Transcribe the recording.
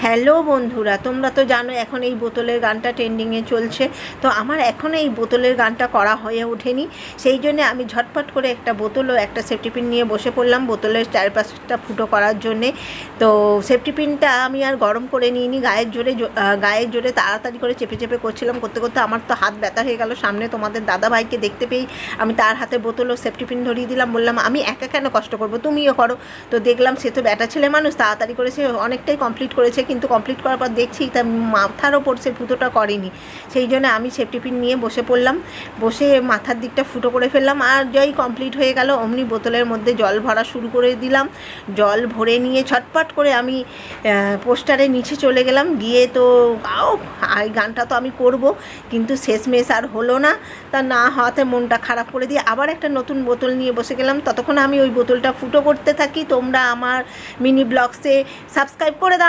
Hello বন্ধুরা, তোমরা তো জানো এখন এই বোতলের গানটা ট্রেন্ডিংয়ে চলছে। তো আমার এখনও এই বোতলের গানটা করা হয়ে ওঠেনি, সেই জন্যে আমি ঝটপট করে একটা বোতল ও একটা সেফটি পিন নিয়ে বসে পড়লাম বোতলের চারপাশটা ফুটো করার জন্যে। তো সেফটি পিনটা আমি আর গরম করে নিইনি, গায়ের জোরে তাড়াতাড়ি করে চেপে চেপে করছিলাম। করতে করতে আমার তো হাত ব্যথা হয়ে গেল। সামনে তোমাদের দাদা ভাইকে দেখতে পেয়েই আমি তার হাতে বোতল ও সেফটি পিন ধরিয়ে দিলাম, বললাম আমি একা কেন কষ্ট করবো, তুমিও করো। তো দেখলাম সে তো ব্যাটা ছেলে মানুষ, তাড়াতাড়ি করে সে অনেকটাই কমপ্লিট করেছে, কিন্তু কমপ্লিট করার পর দেখছি তার মাথার ওপর সে ফুটোটা করেনি। সেই জন্য আমি সেফটি পিন নিয়ে বসে পড়লাম, বসে মাথার দিকটা ফুটো করে ফেললাম। আর যেই কমপ্লিট হয়ে গেল অমনি বোতলের মধ্যে জল ভরা শুরু করে দিলাম। জল ভরে নিয়ে ছটপট করে আমি পোস্টারের নিচে চলে গেলাম। গিয়ে তো এই গানটা তো আমি করব, কিন্তু শেষমেশ আর হলো না। তা না হওয়াতে মনটা খারাপ করে দিয়ে আবার একটা নতুন বোতল নিয়ে বসে গেলাম। ততক্ষণ আমি ওই বোতলটা ফুটো করতে থাকি। তোমরা আমার মিনি ব্লগসে সাবস্ক্রাইব করে দাও।